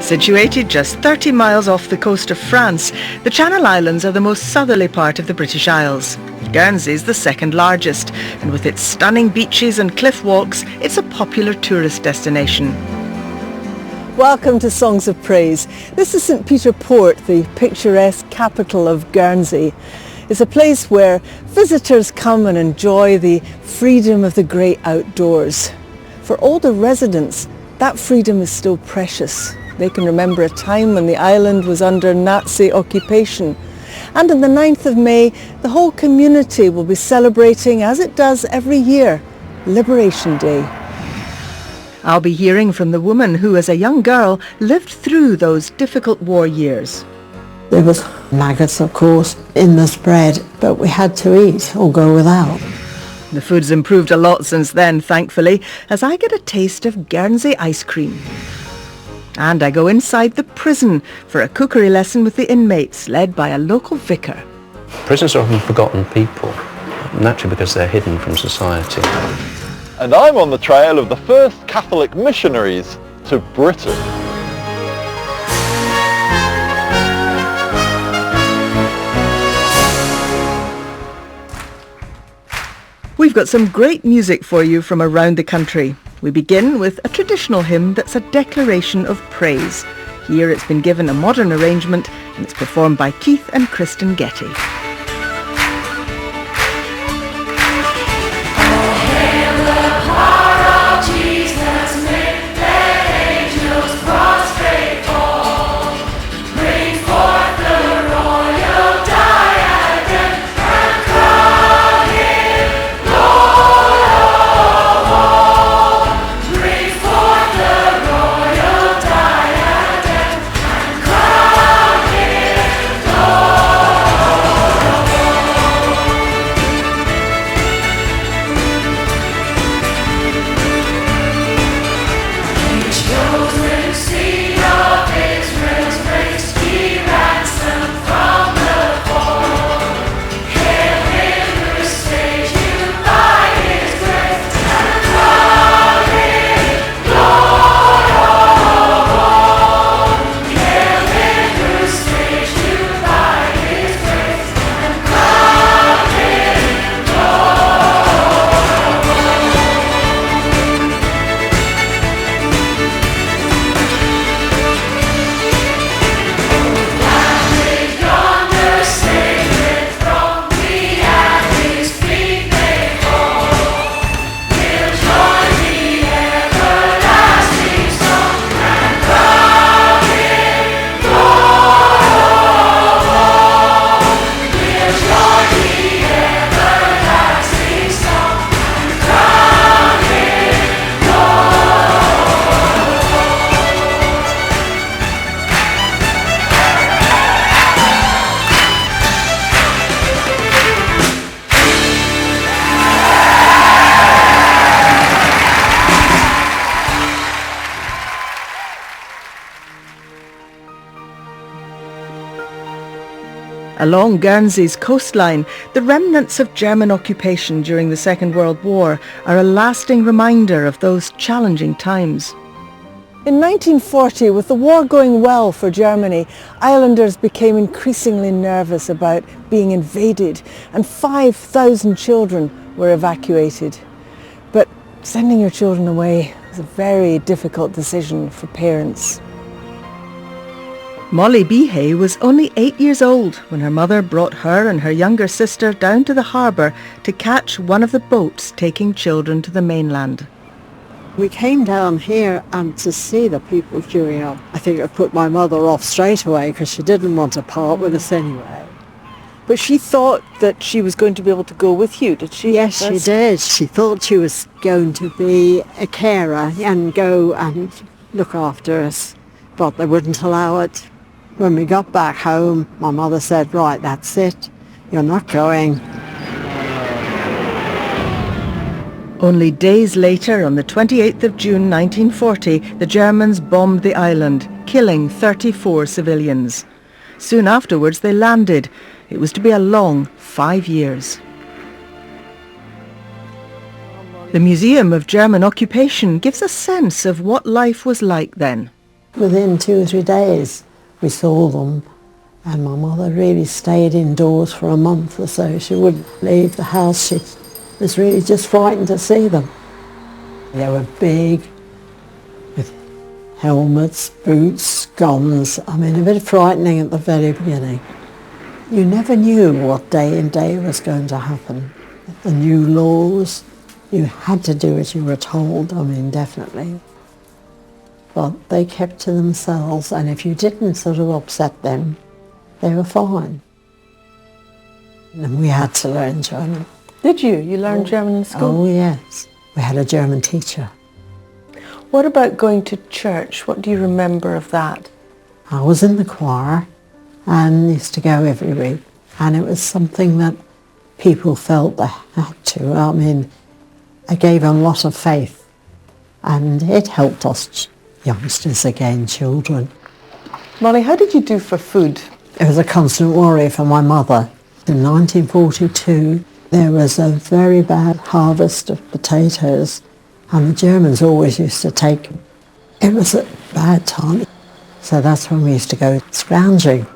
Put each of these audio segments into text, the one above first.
Situated just 30 miles off the coast of France, the Channel Islands are the most southerly part of the British Isles. Guernsey is the second largest, and with its stunning beaches and cliff walks, it's a popular tourist destination. Welcome to Songs of Praise. This is St Peter Port, the picturesque capital of Guernsey. It's a place where visitors come and enjoy the freedom of the great outdoors. For older residents, that freedom is still precious. They can remember a time when the island was under Nazi occupation. And on the 9th of May, the whole community will be celebrating, as it does every year, Liberation Day. I'll be hearing from the woman who, as a young girl, lived through those difficult war years. There was maggots, of course, in the spread, but we had to eat or go without. The food's improved a lot since then, thankfully, as I get a taste of Guernsey ice cream. And I go inside the prison for a cookery lesson with the inmates, led by a local vicar. Prisons are often forgotten people, naturally because they're hidden from society. And I'm on the trail of the first Catholic missionaries to Britain. We've got some great music for you from around the country. We begin with a traditional hymn that's a declaration of praise. Here it's been given a modern arrangement and it's performed by Keith and Kristen Getty. Along Guernsey's coastline, the remnants of German occupation during the Second World War are a lasting reminder of those challenging times. In 1940, with the war going well for Germany, islanders became increasingly nervous about being invaded, and 5,000 children were evacuated. But sending your children away was a very difficult decision for parents. Molly Behay was only 8 years old when her mother brought her and her younger sister down to the harbour to catch one of the boats taking children to the mainland. We came down here and to see the people queuing up. I think it put my mother off straight away because she didn't want to part with us anyway. But she thought that she was going to be able to go with you, did she? Yes, she did. She thought she was going to be a carer and go and look after us, but they wouldn't allow it. When we got back home, my mother said, right, that's it, you're not going. Only days later, on the 28th of June 1940, the Germans bombed the island, killing 34 civilians. Soon afterwards they landed. It was to be a long 5 years. The Museum of German Occupation gives a sense of what life was like then. Within 2 or 3 days we saw them, and my mother really stayed indoors for a month or so. She wouldn't leave the house. She was really just frightened to see them. They were big, with helmets, boots, guns. I mean, a bit frightening at the very beginning. You never knew what day and day was going to happen. The new laws, you had to do as you were told, I mean, definitely. But they kept to themselves, and if you didn't sort of upset them, they were fine. And we had to learn German. Did you? You learned German in school? Oh, yes. We had a German teacher. What about going to church? What do you remember of that? I was in the choir and used to go every week. And it was something that people felt they had to. I mean, it gave a lot of faith. And it helped us youngsters again, children. Molly, how did you do for food? It was a constant worry for my mother. In 1942, there was a very bad harvest of potatoes, and the Germans always used to take. It was a bad time, so that's when we used to go scrounging.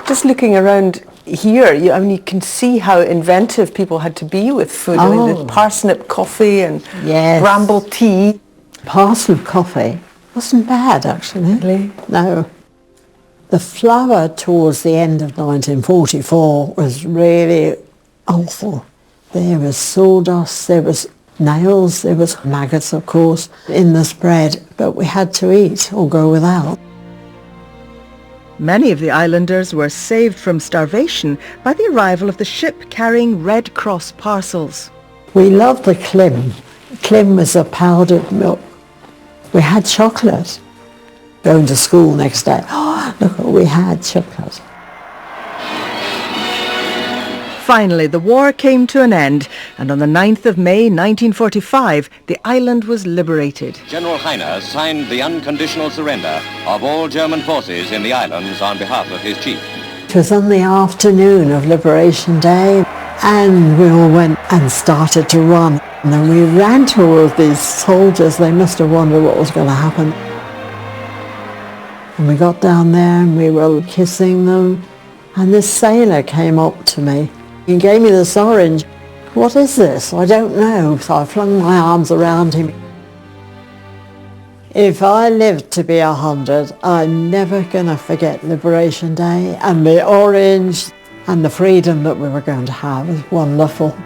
Just looking around here, you can see how inventive people had to be with food. I mean, the parsnip coffee and bramble tea. Parsnip coffee wasn't bad, actually. Really? No. The flour towards the end of 1944 was really awful. There was sawdust, there was nails, there was maggots, of course, in the spread, but we had to eat or go without. Many of the islanders were saved from starvation by the arrival of the ship carrying Red Cross parcels. We loved the clim. Clim was a powdered milk. We had chocolate. Going to school next day, oh, look, we had chocolate. Finally, the war came to an end, and on the 9th of May 1945, the island was liberated. General Heine signed the unconditional surrender of all German forces in the islands on behalf of his chief. It was on the afternoon of Liberation Day, and we all went and started to run. And then we ran towards these soldiers. They must have wondered what was going to happen. And we got down there and we were kissing them, and this sailor came up to me. He gave me this orange. What is this? I don't know. So I flung my arms around him. If I live to be 100, I'm never going to forget Liberation Day and the orange and the freedom that we were going to have. It was wonderful.